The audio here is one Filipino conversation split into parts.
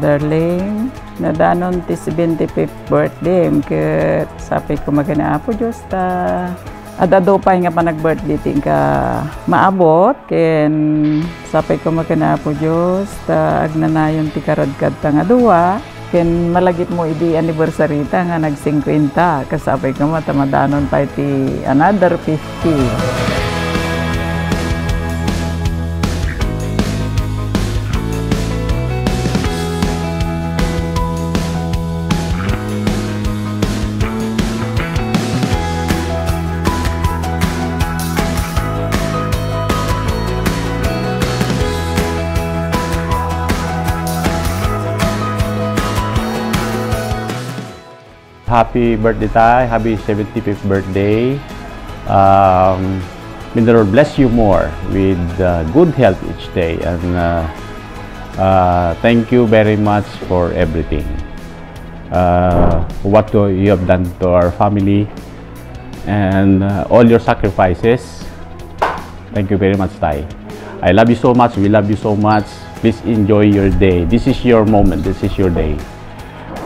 darling, nadanon ti 75th birthday, ket sapi ko magana po Diyos ta. Adado pa nga pa nag-birthday ting ka maabot, ken sapi ko magana po Diyos ta agnanayon ti karadkad ta nga duwa, ken malagip mo idi anniversary ta nga nag-50, kasapay ko matamadanon pa iti another 50. Happy birthday Tay, happy 75th birthday. May the Lord bless you more with good health each day, and thank you very much for everything. What you have done to our family and all your sacrifices. Thank you very much, Tay. I love you so much, we love you so much. Please enjoy your day. This is your moment, this is your day.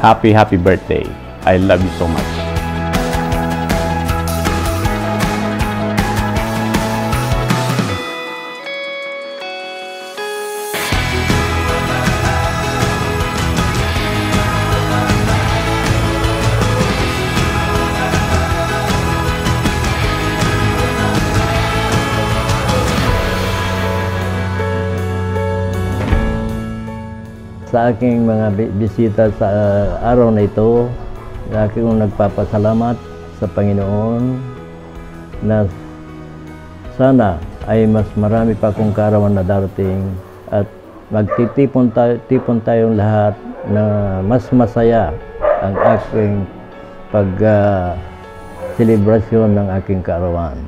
Happy birthday. I love you so much. Sa aking mga bisita sa araw na ito, aking nagpapasalamat sa Panginoon na sana ay mas marami pa akong kaarawan na darating at magtitipon tayong lahat na mas masaya ang aking pag-selebrasyon ng aking kaarawan.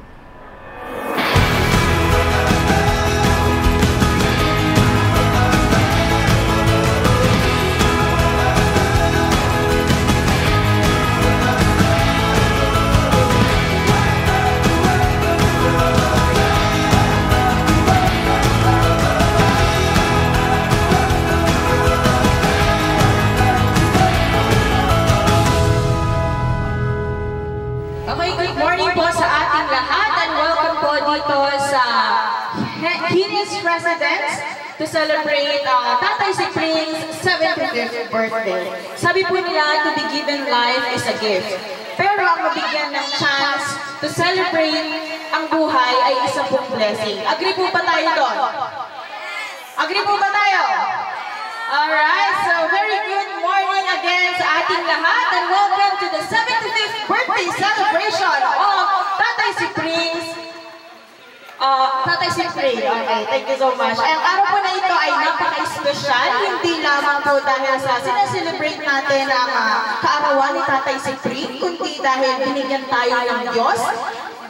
Okay, good morning po sa ating lahat and welcome po dito sa Hines Residence to celebrate Tatay Cipring's 75th birthday. Sabi po nila, to be given life is a gift. Pero ang mabigyan ng chance to celebrate ang buhay ay isa pong blessing. Agree po ba tayo doon? Agree po ba tayo? Alright, so very good morning again sa ating lahat and welcome to the 75th birthday celebration of Tatay Cipring's Tatay Cipring. Okay, thank you so much. Ang araw po na ito ay napaka-espesyal, hindi lamang po dahil sa sinaselebrate natin ang kaarawan ni Tatay Cipring, kundi dahil binigyan tayo ng Diyos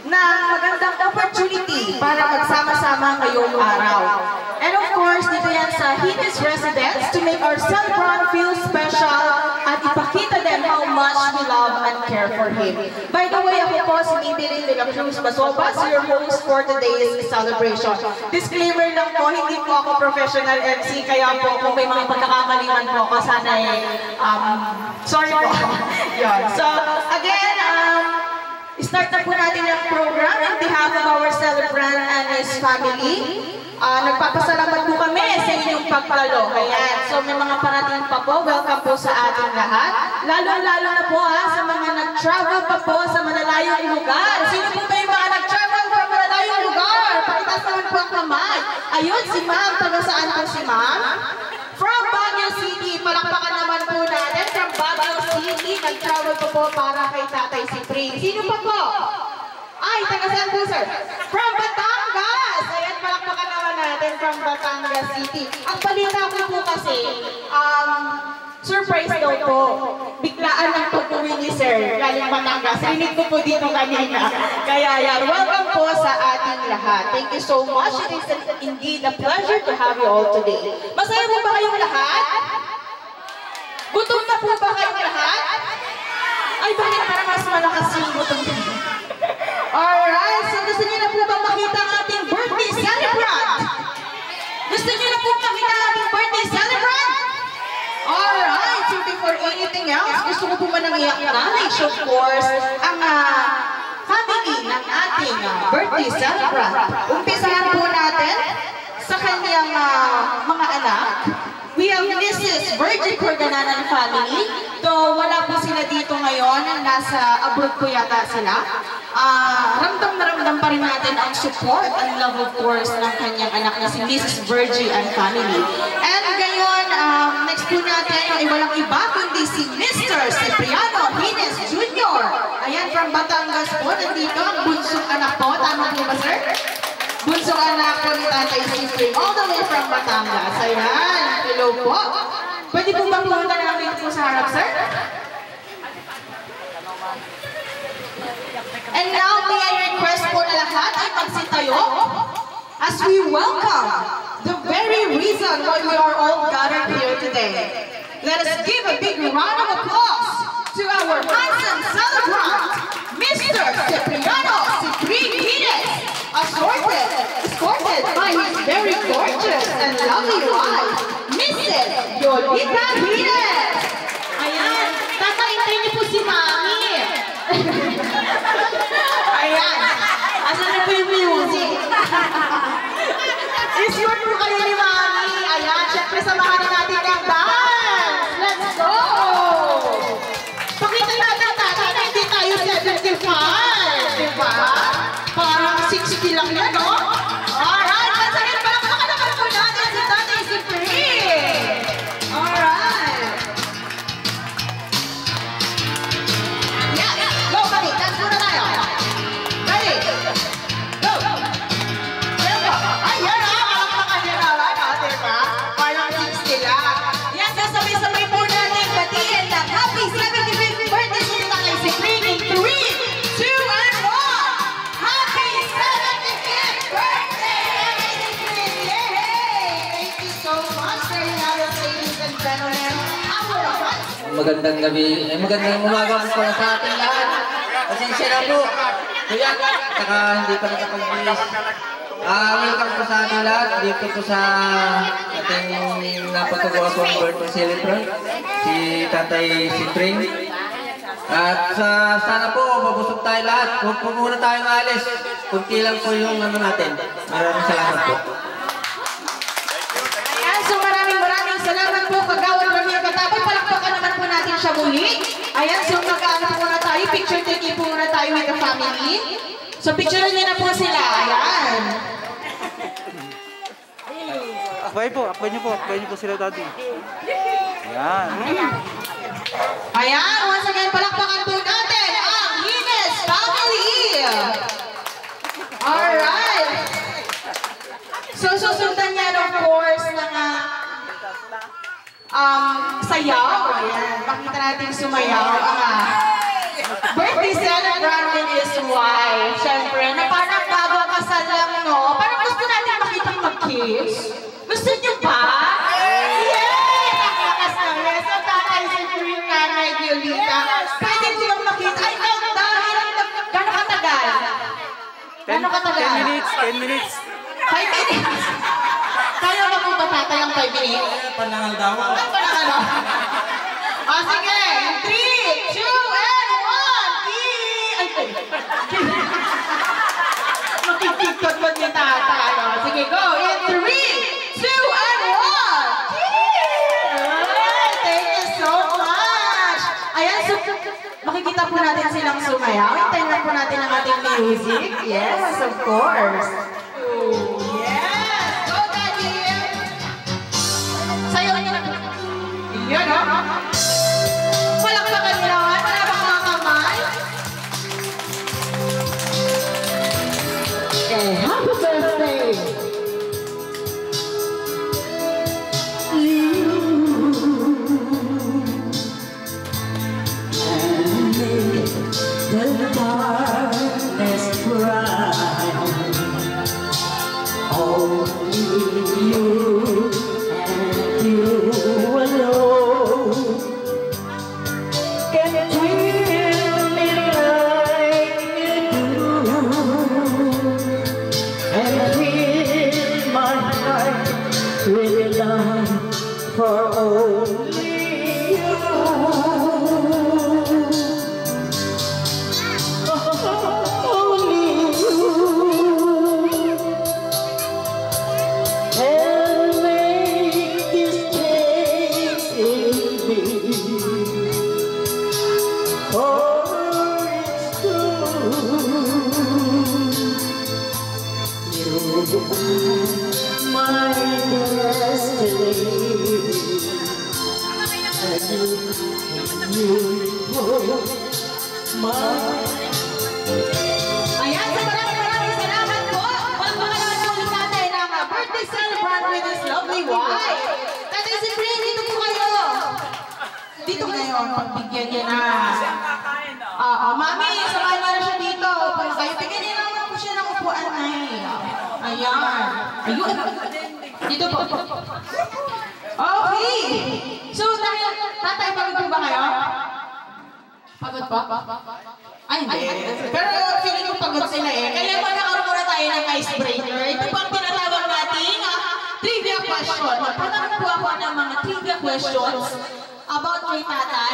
na magandang opportunity para magsama-sama ngayong araw. And of course, dito yan sa Hines Residence to make our celebrant feel special at ipakita din how much we love and care for him. By the way, ako po si Maybelline de la Cruz Basobas, your host for today's celebration. Disclaimer lang po, hindi po ako professional MC, kaya po kung may mga pagkakamaliman po ako, sana sorry po. So, again, start na po natin ang program on behalf of our celebrant and his family. Nagpapasalamat po kami sa inyong pagdalo. Ayan. So may mga parating pa po. Welcome po sa ating lahat. Lalo-lalo na po sa mga nag-travel pa po sa malalayong lugar. Sino po ba yung mga nag-travel sa malalayong lugar? Pakitaas naman po ang kamay. Ayun, si ma'am. Taga saan po si ma'am? From Baguio City. Palakpakan naman po natin. From Baguio City. Nag-travel pa po para kay Tatay Cipring. Sino pa po? Ay, taga saan po, sir? From Batangas! Ayan, palakpakan naman natin from Batangas City. Ang balita ko po kasi, surprise daw po. Biglaan ang pag-uwi ni sir, galing Batangas. Rinig ko po dito kanina. Kaya yan, welcome po sa ating lahat. Thank you so much. It is indeed a pleasure to have you all today. Masaya po ba kayong lahat? Gutom na po ba kayong lahat? Ay, bakit parang mas malakas yung gutom ko? Alright, so gusto niyo na po ba makita ang ating birthday celebrant? Gusto niyo na po makita ang ating birthday celebrant? anything else, gusto ko po man i-acknowledge, of course, ang family ng ating birthday celebrant. Umpisahan po natin sa kanyang mga anak. We have Mrs. Virgie Corgananan family. Though wala po sila dito ngayon, nasa abroad po yata sila. Ramdam na ramdam pa rin natin ang support and love, of course, ng kanyang anak na si Mrs. Virgie and family. And ngayon, next po natin, ay walang iba kundi si Mr. Cipriano Hines Jr. Ayan, from Batangas po, nandito ang bunsong anak po. Tama po ba, sir? Bunsong anak po ni Tatay Cipri, all the way from Batangas. Ayan, hello po. Pwede po bang pumunta namin po sa harap, sir? And now, may I request po na lahat ay magsitayo as we welcome the very reason why we are all gathered here today. Let us give a big round of applause to our handsome celebrant, Mr. Cipriano Cipri Hines, escorted by his very gorgeous and lovely wife, Mrs. Yolita Hines. Ayan, tataintay niyo po si Mami. Ayan, asan na po yung music? Escort po kayo ni Mami. Ayan, syempre samahan na natin ang dance. Let's go! Pakita natin tatay na hindi tayo 75. Diba? Parang 60 lang yan, no? Alright, once again, palakpakan naman po natin si Tatay Cipri. Alright. Yeah, go, buddy. Dance muna tayo. Ready? Go! Go! Ayan, palakpakan niya naman, diba? Parang 60 lang. Yan, sabay-sabay po natin batiin ng happy 75th birthday si Tatay Cipri in 3, 2, and 1. Happy 75th birthday, Tatay Cipri! Yay! Thank you so much, very nice, ladies and gentlemen. Magandang gabi, magandang umaga po sa ating lahat. Pasensya na po. Kuya, saka hindi pa nakapag-bilis. Welcome po sa ating lahat. Dito po sa ating napatagawa po ang birthday celebrant, si Tatay Cipri. At sana po, mabusog tayo lahat. Huwag po muna tayong alis. Kunti lang po yung ano natin. Maraming salamat po. Ayan, so maraming salamat po, Kagawad Ramiro Katabay. Palakpakan naman po natin siya muli. Ayan, so mag-ano po muna tayo, picture taking po muna tayo with the family. So picturean niyo na po sila. Ayan. Akbay niyo po sila dati. Ayan. Ayan, once again, palakpakan po natin ang Hines family. Alright. So susundan niya, of course, ng sayaw. Ayan, makita natin sumayaw ang birthday celebrant with his wife. Siyempre, na parang bago kasal lang, no? Parang gusto natin makita mag-kiss. Gusto niyo ba? Yay! Nakakas na rin. So, Tatay Cipri, Nanay Yolita. Pwede ko lang makita. Ay, dahil gano'ng katagal? Gano'ng katagal? 10 minutes, 10 minutes. 5 minutes? Kaya ba po ba tatay ang 5 minutes? Panangal daw. Panangal daw. O, sige. 3, 2, and 1. Makikikot mo ni tata. Sige, go. In 3, 2, and 1. Thank you so much. Ayan, so makikita po natin silang sumayaw. Hintayin lang po natin ang ating music. Yes, of course. Yes. Go, Daddy. Sayaw niyo na po. Yan, ha? Palakpakan nila. Wala bang mga kamay? Happy birthday! The darkness bright, only you and you alone can thrill me like you do, and thrill my destiny. And you hold my. Ayan, so maraming salamat po. Pagpapalaman po ulit natin ang birthday celebrant with his lovely wife. Tatay si Pring, dito po kayo. Dito ngayon, pagbigyan niya na. Mami, samahan niya na siya dito. Upuan kayo. Bigyan niya naman po siya ng upuan na ayan. Ayun. Dito po. Okay. So, dahil, tatay, pagod po ba kayo? Pagod pa? Ay, hindi. Pero feeling ko pagod sila eh. Kaya magkakaroon muna tayo ng icebreaker. Ito po ang tinatawag nating trivia question. Magtatanong po ako ng mga trivia questions about kay tatay.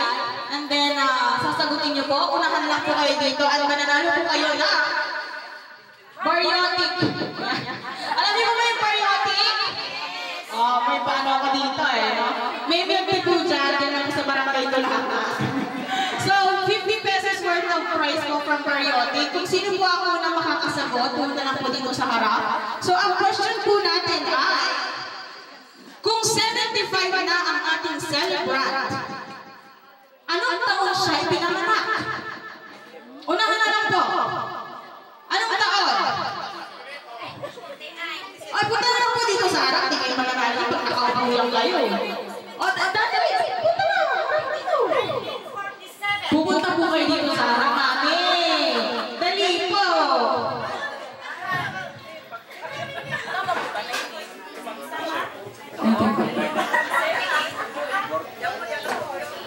And then, sasagutin niyo po. Unahan lang po kayo dito at mananalo po kayo na Bariotic. Alam niyo ba yung Bariotic? May paano ako dito eh. No? May po dyan. Yan sa barangay ito lahat. So, 50 pesos worth of prize po from Bariotic. Kung sino po ako na makakasagot, punta lang po dito sa harap. So, ang question po natin ay, kung 75 na ang ating celebrant, anong taon siya ipinanganak? Unahan na lang po. Anong taon? Ay, punta na lang po dito sa harap. Di kayo mananalo pag nakaupo lang kayo. O, dati, punta na. Dito. Pupunta po kayo dito sa harap namin. Dali po.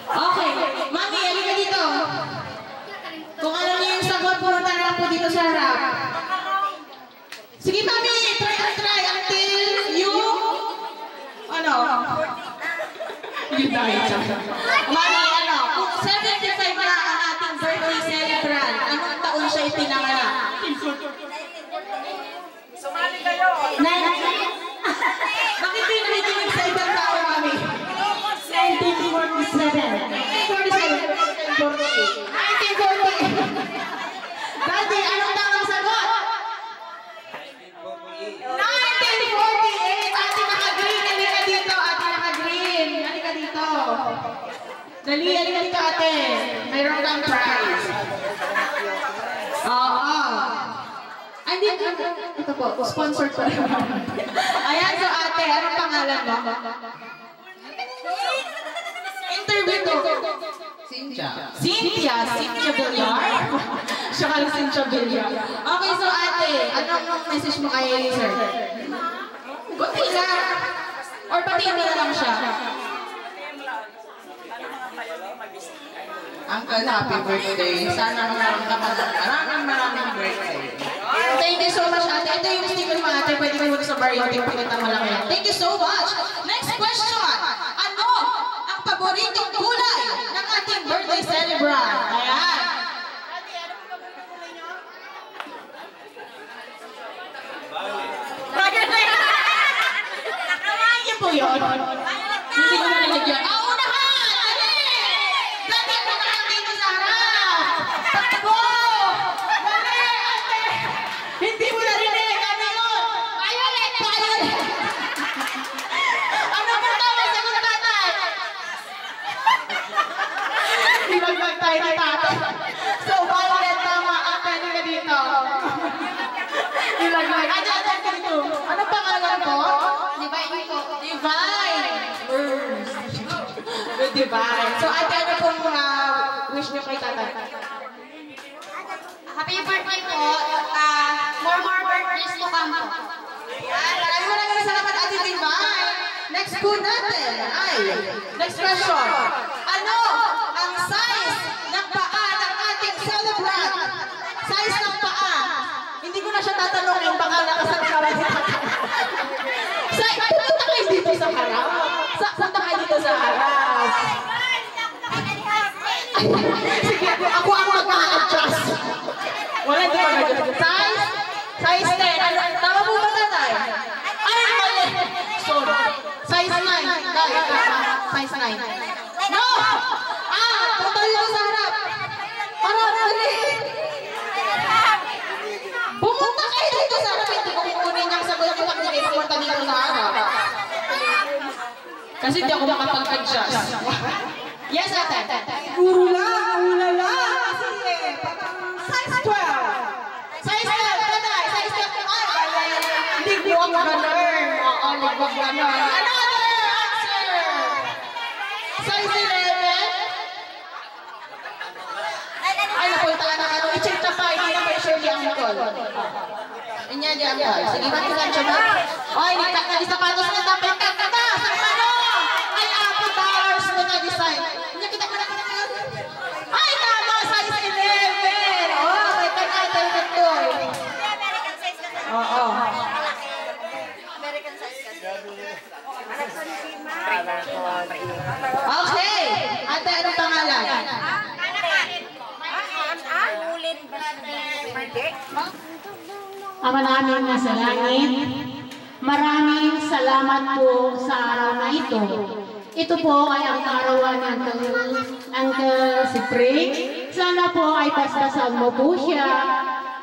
Okay. Mami, halika dito. Kung alam niyo yung sagot, pumunta na lang po dito sa harap. Sige, Mami. Try until you... Ano? You die. Mami, kung 75 na ang ating birthday celebrant, anong taon siya ipinanganak? Sumali kayo! Bakit din nakikinig sa ibang tao, Mami? 1947. 1948. Daddy, anong tamang sagot? 1948! Ate naka-green, halika dito. Ate naka-green, halika dito. Dali, halika dito, ate. Mayroon kang prize. Oo. Ay, hindi. Ito po, sponsored po. Ayan, so ate, anong pangalan mo? Interview ko. Cynthia Villar? Siya ka lang Cynthia Villar. Okay, so ate, anong message mo kay sir? Kunti lang. Or patiin mo na lang siya. Uncle, happy birthday. Sana maraming birthday. Thank you so much, ate. Ito yung sticker mo, ate. Pwede mo sa Bariotic pakita mo lang yan. Thank you so much. Next question. Ano ang paboritong kulay ng ating birthday celebrant? Ayan. Nakamahan niyo po yun. Hindi ko na nilagyan. Unahan! Dali! Dali mo na dito sa harap! Takbo! Dali! Ate! Hindi mo narinig! Ano yun? Violet! Violet! Ano ba tama sa kong tatay? Nilaglag tayo ni tatay. So, Violet, tama. Ate, halika dito. Nilaglag. Ate, ka dito. Anong pangalan ko? Divine po. Divine! Good Divine. So, ate, ano pong wish niyo kay tatay? Happy birthday po. More birthdays to come. Ayan, maraming salamat, Ate Divine. Next po natin ay, next question. Ano ang size ng paa ng ating celebrant? Size ng paa. Hindi ko na siya tatanungin, baka nakasama niya. Punta kayo dito sa harap. Punta kayo dito sa harap. Sige, ako ang mag-a-adjust. Wala di mag-adjust. Size 10. Tama po ba, tatay? Ay, mali. Sorry. Size 9. Size 9. No! Punta dito sa harap. Harap, dali. Pumunta kayo dito sa harap. Hindi ko kukunin niya Kasi hindi ako makapag-adjust. Yes, ate. Siguro lang, ulala. Kasi size 12. Size 12, tatay. Size 12. Hindi ko ang ganun. Oo, ligwag ganun. Another answer. Size 11. Ay, napunta ka na ano. I-check na pa. Hindi na pa i-share di ang call. Inya di ang call. Sige, matilan siya ba? Oy, di sapatos na tapay ka na. Sa ano? Ay, $4 na design. Inya kita ka na. Ay, tama. Size 11. Oh, may panatay na to. American size kasi. Oo. American size kasi. Okay. Ate, anong pangalan? Ama namin na sa langit, maraming salamat po sa araw na ito. Ito po ay ang kaarawan ng Uncle Spring. Sana po ay pastasan mo po siya.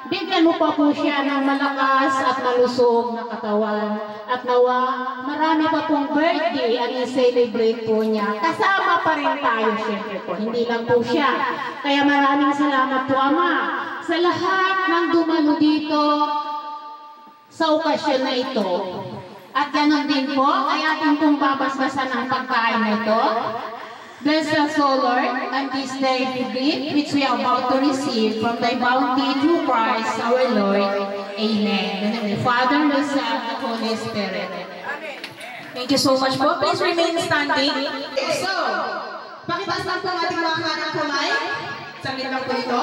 Bigyan mo pa po siya ng malakas at malusog na katawan. At nawa, marami pa pong birthday ang i-celebrate po niya. Kasama pa rin tayo syempre po, hindi lang po siya. Kaya maraming salamat po, Ama, sa lahat ng dumalo dito sa okasyon na ito. At ganoon din po, ay ating pong babasbasan ang pagkain na ito. Bless us, O Lord, on this day gift which we are about to receive from thy bounty through Christ our Lord. Amen. And the Father, the Son, and the Holy Spirit. Thank you so much po. Please remain standing. So, pakitaas lang po ang ating mga kanang kamay. Saglit lang po ito.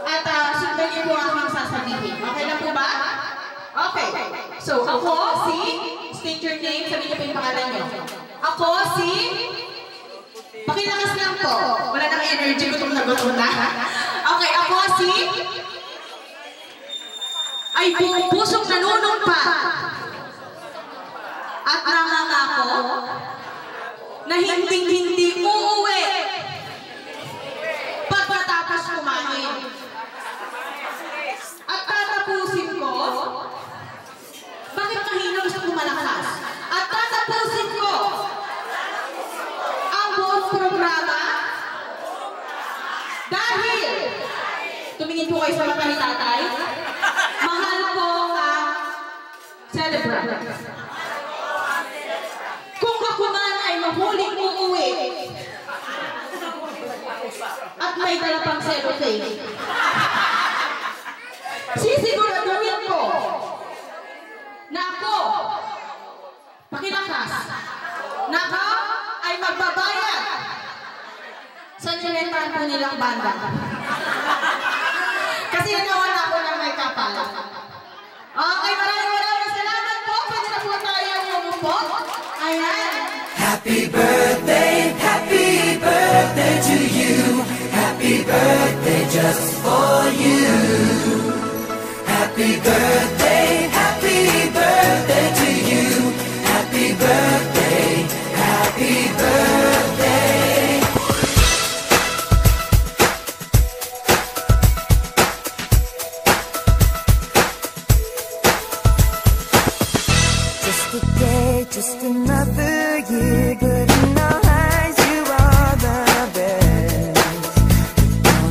At sundan niyo po ang aking sasabihin. Okay lang po ba? Okay. So, ako si, state your name, sabihin niyo po yung pangalan niyo. Ako si, pakilakas lang po. Wala nang energy, gutom na gutom na. Okay, ako si, ay buong pusong nanunumpa at nangangako na hindi uuwi pagkatapos kumain. At tatapusin ko, bakit mahina gusto ko malakas? At tatapusin ko ang buong programa dahil, tumingin po kayo sa mata ni tatay, mahal ko ang celebrant. Kung ako man ay mahuling uuwi at may dala pang cellophane, sisiguraduhin ko na ako, pakilakas, na ako ay magbabayad sa nilentahan po nilang banda. Kasi nawan ako ng may kapal. Okay, maraming salamat po. Pwede na po tayo umupo. Ayan. Happy birthday to you. Happy birthday just for you. Happy birthday to you. Happy birthday, happy birthday. Just a day, just another year, but in our eyes you are the best.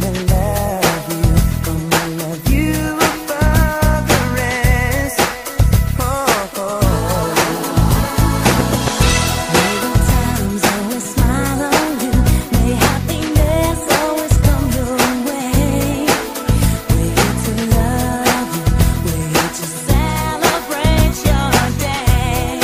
Gonna love you above the rest. Oh, oh. May the times always smile on you, may happiness always come your way. We're here to love you, we're here to celebrate your day.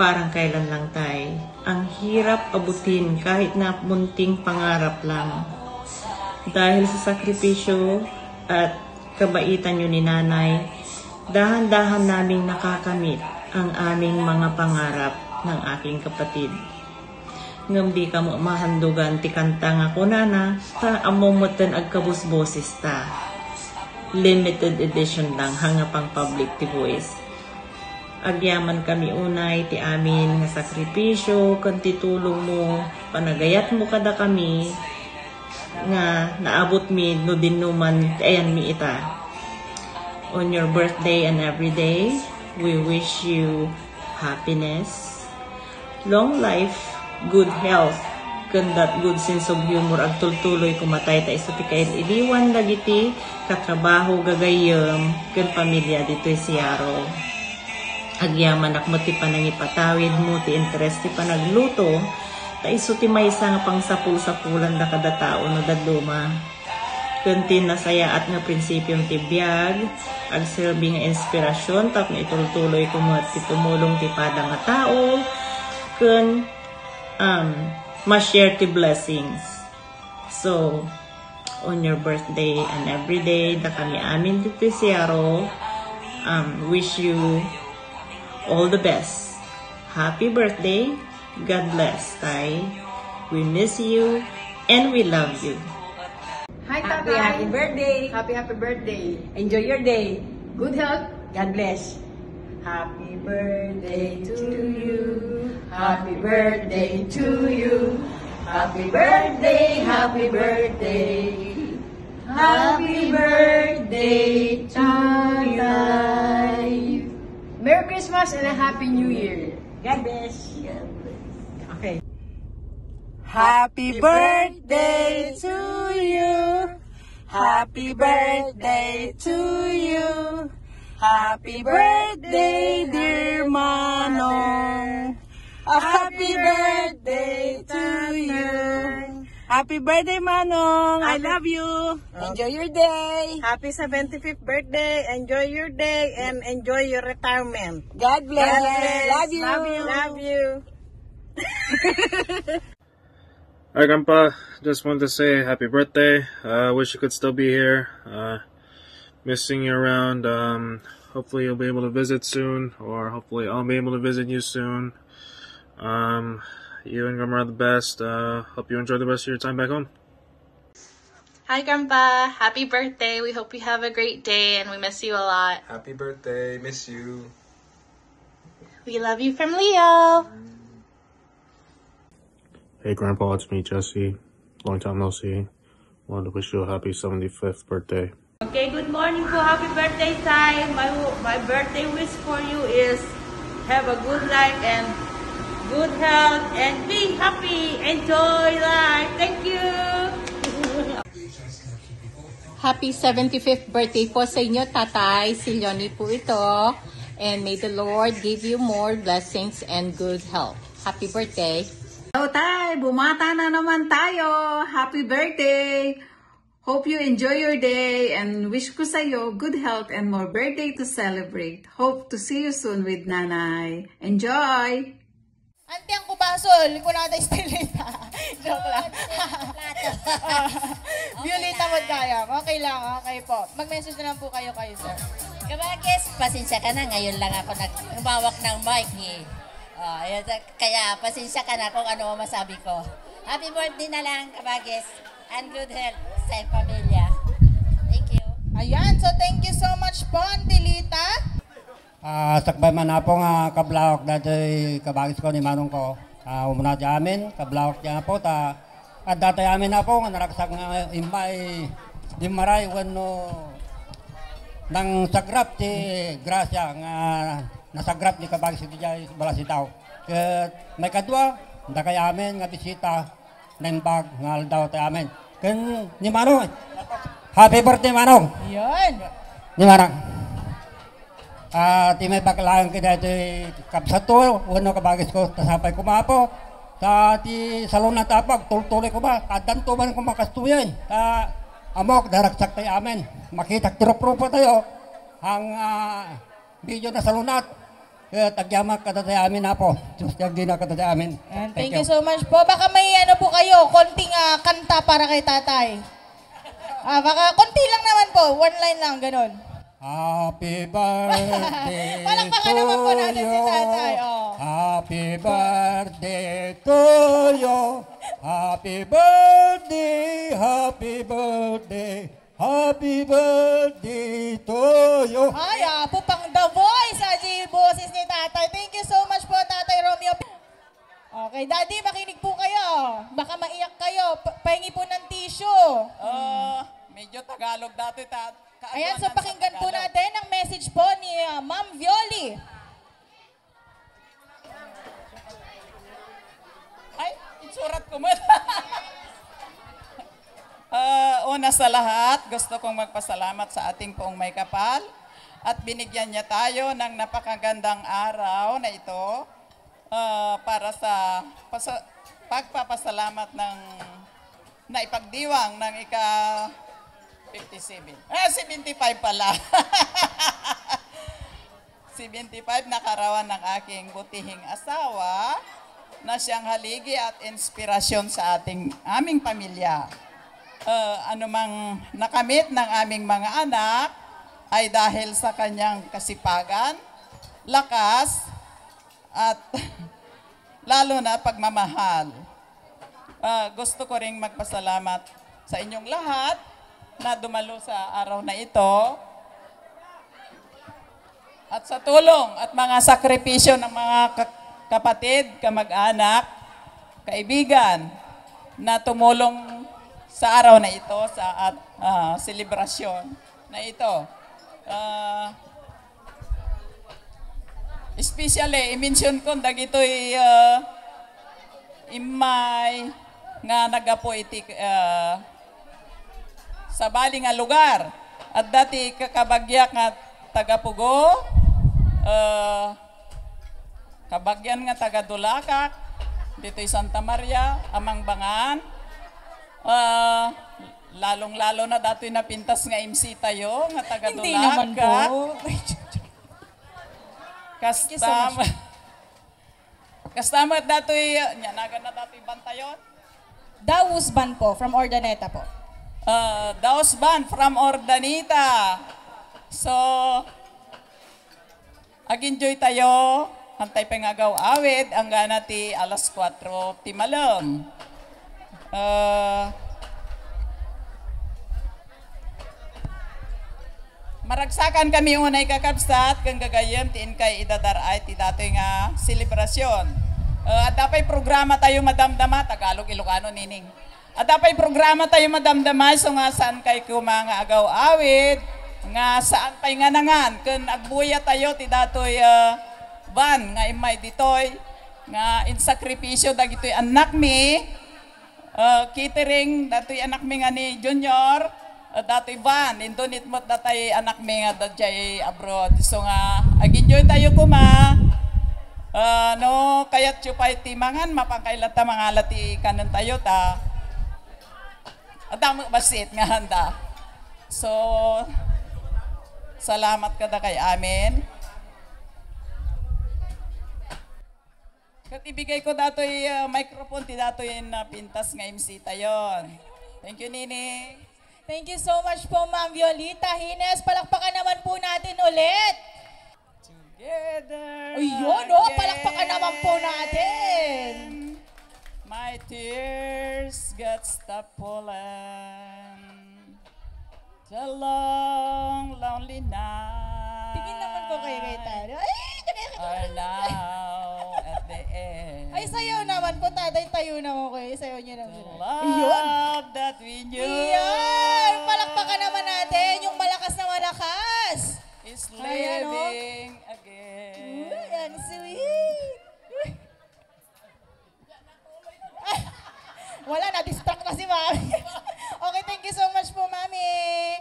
parang kailan lang tay. Ang hirap abutin kahit na munting pangarap lang. Dahil sa sakripisyo at kabaitan nyo ni nanay, dahan-dahan naming nakakamit ang aming mga pangarap ng aking kapatid. Ngambi ka mo mahandugan ti kanta nga kunana, ta amomotan agkabusboses ta. Limited edition lang, hanga pang public ti voice. Agyaman kami unay ti amin nga sakripisyo, kanti tulong mo, panagayat mo kada kami, nga naabot mi no dinuman ti ayan mi ita. On your birthday and every day, we wish you happiness, long life, good health, kandat good sense of humor, ag tultuloy kumatay ta iso ti kail iliwan dagiti katrabaho gagayem ken pamilya ditoy Siaro. Agyaman ak mo ti panangipatawid mo ti interest ti panagluto, ta iso ti maysa nga pangsapul-sapulan da kada tao no daduma. Kunti nasaya at nga prinsipyong ti biyag, ag silbi nga inspirasyon, tap na itultuloy ko mo at ti tumulong ti pada nga tao, kun ma-share ti blessings. So, on your birthday and every day, da kami amin dito Siaro, wish you all the best. Happy birthday. God bless, Tay. We miss you and we love you. Hi, Tatay. Happy birthday. Happy birthday. Enjoy your day. Good health. God bless. Happy birthday to you. Happy birthday to you. Happy birthday. Happy birthday. Happy birthday to you. Merry Christmas and a Happy New Year. God bless. Okay. Happy birthday to you. Happy birthday to you. Happy birthday, dear Manong. Happy birthday to you. Happy birthday, Manong. I love you. Enjoy your day. Happy 75th birthday. Enjoy your day and enjoy your retirement. God bless. God bless. Love you. Love you. Love you. Alright, Grandpa, just wanted to say happy birthday. Wish you could still be here. Missing you around. Hopefully you'll be able to visit soon, or hopefully I'll be able to visit you soon. You and Grandma are the best. Hope you enjoy the rest of your time back home. Hi, Grandpa. Happy birthday. We hope you have a great day and we miss you a lot. Happy birthday. Miss you. We love you from Leo. Hey, Grandpa, it's me, Jesse. Long time no see. Wanted to wish you a happy 75th birthday. Okay, good morning po. Happy birthday, Tay. My birthday wish for you is have a good life and good health and be happy. Enjoy life. Thank you. Happy 75th birthday po sa inyo, Tatay. Si Leonie po ito. And may the Lord give you more blessings and good health. Happy birthday. Hello, Tay! Bumata na naman tayo! Happy birthday! Hope you enjoy your day and wish ko sa'yo good health and more birthday to celebrate. Hope to see you soon with Nanay. Enjoy! Ante ang kubasol, kung nata istilita. Joke lang. Violeta mo kaya. Okay lang, okay po. Mag-message na lang po kayo, sir. Kabagis, pasensya ka na. Ngayon lang ako nagmawak ng mic eh. Kaya pasensya ka na kung ano masabi ko. Happy birthday na lang, Kabagis. And good health sa pamilya. Thank you. Ayan, so thank you so much po, Antilita. Sakbay man na po nga kablawak dati Kabagis ko ni Manong ko. Umuna di amin, kablawak di po. At dati amin na po nga naraksak nga imay di maray wano nang sagrap ti grasya nga nasagrap ni Kabagis di jay balasitaw. May kadwa, da kay amin nga bisita ng bag nga aldaw tayo amin. Kan ni Manong. Happy birthday, Manong. Yan. Ni Manong. Ti may baklaan kita iti kapsato, wano Kabagis ko, tasapay ko mapo. Ti salon na tapag, tultuloy ko ba, kadanto man ko makastuyan. Amok, daraksak tayo amin. Makita tiropro tayo. Ang video na salunat. tagyamak kada sa amin na po. Diyos di na kada sa amin. And thank you so much po. Baka may ano po kayo, konting kanta para kay tatay. Baka konti lang naman po, one line lang, ganun. Happy birthday Palakpakan naman po natin si tatay. Oh. Happy birthday to you. Happy birthday, happy birthday, happy birthday to you. Ay, po pang The Voice, boses ni tatay. Thank you so much po, Tatay Romeo. Okay, Daddy, makinig po kayo. Baka maiyak kayo. Pahingi po ng tissue. Medyo Tagalog dati. Ayan, so pakinggan po natin ang message po ni Ma'am Violi. Ay, itsurat ko mo. Una sa lahat, gusto kong magpasalamat sa ating poong may kapal at binigyan niya tayo ng napakagandang araw na ito para sa pagpapasalamat ng naipagdiwang ng ika-57. 75 pala. 75 na karawan ng aking butihing asawa na siyang haligi at inspirasyon sa aming pamilya. Anumang nakamit ng aming mga anak ay dahil sa kanyang kasipagan, lakas, at lalo na pagmamahal. Gusto ko ring magpasalamat sa inyong lahat na dumalo sa araw na ito at sa tulong at mga sakripisyo ng mga kapatid, kamag-anak, kaibigan na tumulong sa araw na ito, sa selebrasyon na ito. Especially, i-mention ko dagito'y imay nga nagapo iti sa bali nga lugar. At dati kakabagyak nga taga-Pugo, kabagyan nga taga-Dulacak, dito'y Santa Maria, Amang Bangan, lalong-lalo na dato'y napintas nga MC tayo, nga taga-Dulacak. Hindi naman po. Kasama dato'y, nyanagan na dato'y bantayon? Daus Ban po, from Ordaneta po. Daus Ban from Ordaneta. So, ag-enjoy tayo. Hantay pangagaw awid, ang gana ti alas 4 ti malam. Maragsakan kami unay kakabsat, kang gagayem ti inkay idadaray ti datoy nga selebrasyon. At dapay programa tayo madamdama, Tagalog, Ilocano, Nining. At dapay programa tayo madamdama, so nga saan kay kumanga agaw awid, nga saan pay nga nangan, kun agbuya tayo ti datoy van nga imay ditoy nga in sakripisyo dagitoy anak mi catering datoy anak mi nga ni Junior datoy van indonit mo datay anak mi nga dadjay abroad, so nga ag-enjoy tayo kuma no kayat chupay timangan mapangkailat ta mga lati kanon tayo ta adamo basit nga handa. So salamat kada kay amin. Kat ibigay ko datoy microphone ti datoy na pintas nga MC tayon. Thank you, Nini. Thank you so much po, Ma'am Violita Hines. Palakpakan naman po natin ulit. Together. Ayun, palakpakan naman po natin. My tears got stopped falling. The long, lonely night. Tingin naman po kayo kay Tara. Are now at the end. Ay, sayo naman po, tatay. Tayo naman kayo. Sayo niyo naman. Love that we knew. Iyan! Palakpakan naman natin. Yung malakas na malakas. Is living again. Yan, sweet. Wala, na-distract na si Mami. Okay, thank you so much po, Mami.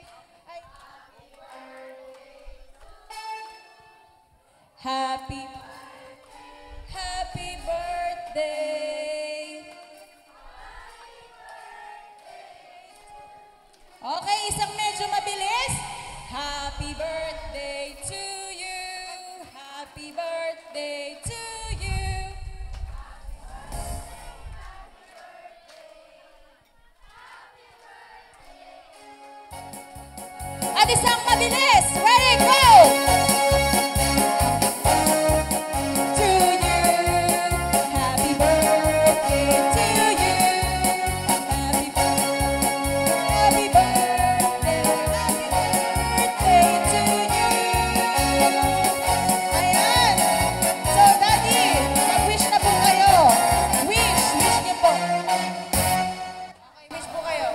Happy birthday. Okay, isang medyo mabilis. Happy birthday to you. Happy birthday. birthday to you. At isang mabilis. Ready, go! To you. Happy birthday to you. Happy birthday to you. Ayan. So, Daddy, mag-wish na po kayo. Wish niyo po. Okay, wish po kayo.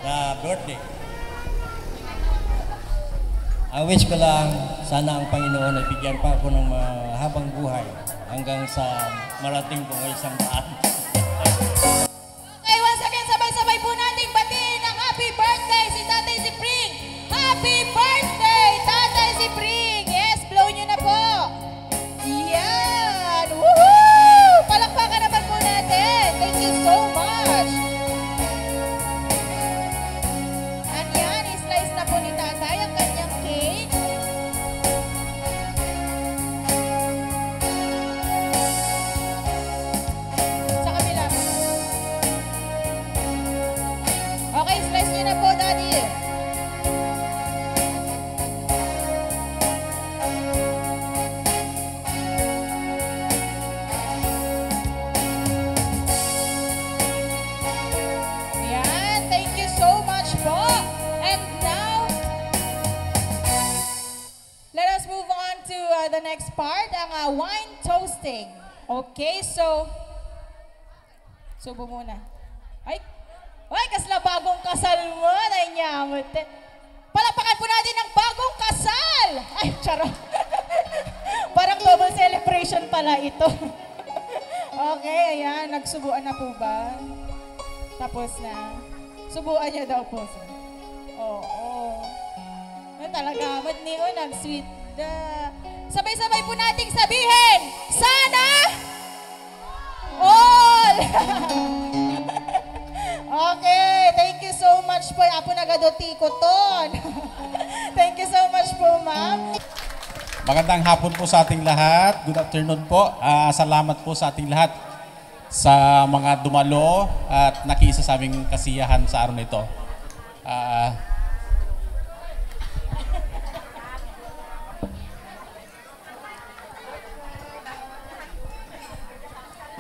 Na birthday. Ang wish ko lang, sana ang Panginoon ay bigyan pa ako ng mahabang buhay hanggang sa marating ko ng 100. Okay, once again, sabay-sabay po nating batiin ang happy birthday si Tatay Zipring. Happy birthday, Tatay Zipring. Yes, blow nyo na po. Yan. Woohoo! Palakpakan naman po natin. Thank you so much. At yan, islice na po ni Tatay ang kanyang cake. Sa kabila. Okay, slice nyo na po, Daddy. Yan, thank you so much po. And now, let us move on to the next part, ang wine toasting. Okay, so, subo muna. Ay, kasla bagong kasal mo, nainyamot. Palakpakan po natin ang bagong kasal! Ay, charot. Parang double celebration pala ito. Okay, ayan, nagsubuan na po ba? Tapos na. Subuan niya daw po. Oo. Talaga, mat niyo, nag-sweet na. Sabay-sabay po nating sabihin, sana all! Okay, thank you so much po. Apo nagadoti ko ton. Thank you so much po, ma'am. Magandang hapon po sa ating lahat. Good afternoon po. Salamat po sa ating lahat sa mga dumalo at nakiisa sa aming kasiyahan sa araw nito.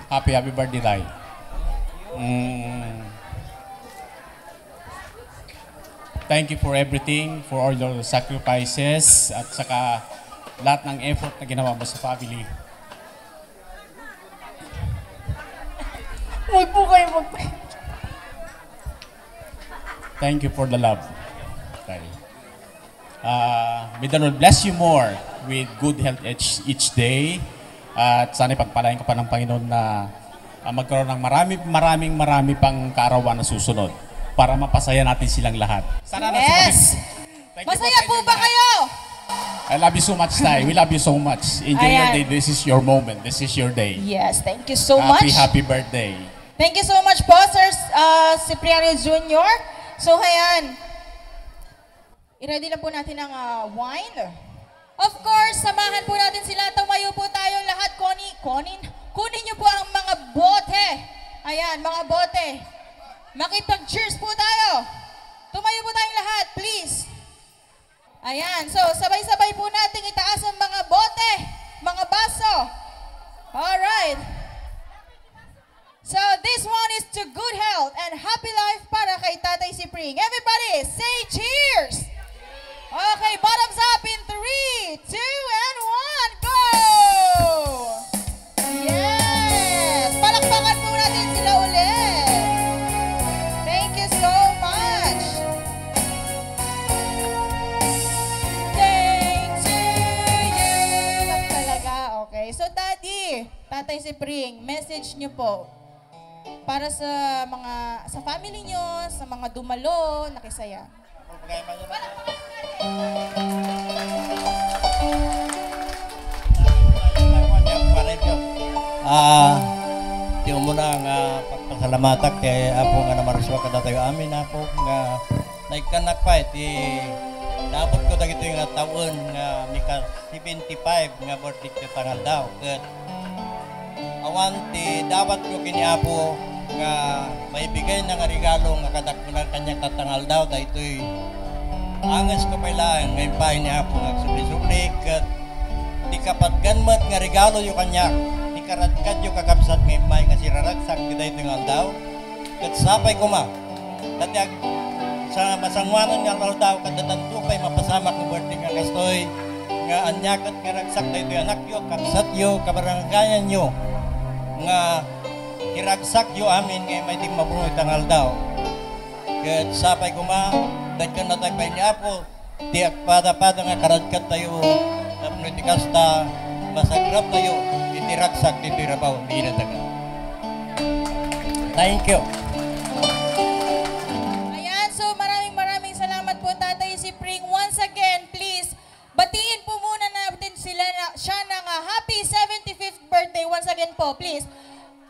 Happy birthday tayo. Thank you for everything, for all your sacrifices at saka lahat ng effort na ginawa mo sa family. Huwag po kayo Thank you for the love. Okay. May the Lord bless you more with good health each day. At sana ipagpalain ka pa ng Panginoon na magkaroon ng marami pang kaarawan na susunod para mapasaya natin silang lahat. Sana yes! Masaya po ba kayo? I love you so much, Tay. We love you so much. Enjoy your day. This is your moment. This is your day. Yes, thank you so much. Happy birthday. Thank you so much po, Sir Cipriano Jr. So, ayan. I-ready lang po natin ang wine. Of course, samahan po natin sila. Tumayo po tayong lahat. Kunin niyo po ang mga bote. Ayan, mga bote. Makipag-cheers po tayo. Tumayo po tayong lahat, please. Ayan, so sabay-sabay po natin itaas ang mga bote, mga baso. Alright. So this one is to good health and happy life para kay Tatay Zipring. Everybody, say cheers! Okay, bottoms up in 3, 2, and 1, go! Yes! Palakpakan po natin sila ulit. Thank you so much. Thanks to you. Talaga, okay. So, Daddy, Tatay Zipring, message niyo po para sa family niyo, sa mga dumalo, nakisaya. Yung muna nga pagpasalamatag kay Apo nga naman riswa kada tayo amin Apo nga naikanak pa naabot ko dagito nga taon nga mika 75 nga birthday ko tangal daw. Ket awan ti dapat ko kini Apo nga maibigay na nga regalo nga kadagkunan kanya tatangal daw daytoy angas ko pala ngayon pa ni Apo nga subli-subli ket di kapat ganmat nga regalo yo kanya di karadkad yo kakabsat ngayon may nga siraragsak ti daytoy nga daw ket sapay ko ma tatag sa masangwanan nga aldaw daw kadadanto pay mapasamak ng birthday nga kastoy nga anyakat nga ragsak daytoy anak yo kabsat yo kabaranggayan yo nga kiragsak yo amin ngay may di mabunoy tangal daw ket sapay ko ma dagkan na tayo pa niya po tiyak pada-pada nga karadkat tayo tapos iti kasta masagrap tayo iti ragsak iti rabaw di na taga. Thank you. Ayan, so maraming salamat po Tatay Sipring. Once again, please, batiin po muna natin siya ng happy 75th birthday. Once again po, please.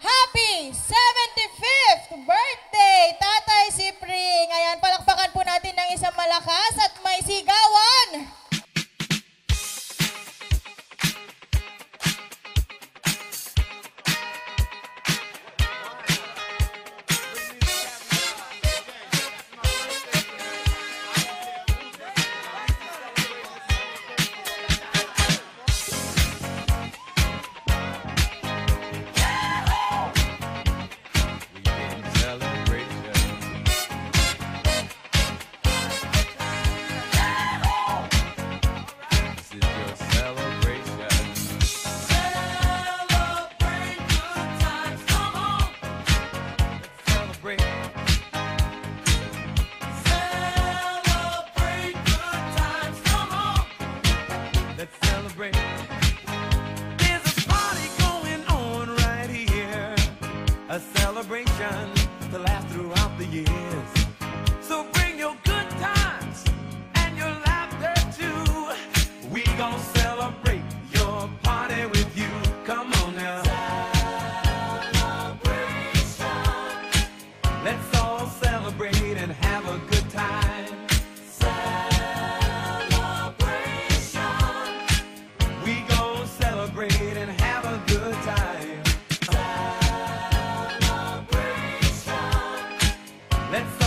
Happy 75th birthday, Tatay Sipring! Ayan, palakpakan po natin ng isang malakas at may sigawan! A celebration to last throughout the years. So bring your good times and your laughter too. We gon' celebrate your party with you. Come on now. Celebration. Let's all celebrate and have a good time. Celebration. We gon' celebrate and have a good time. Let's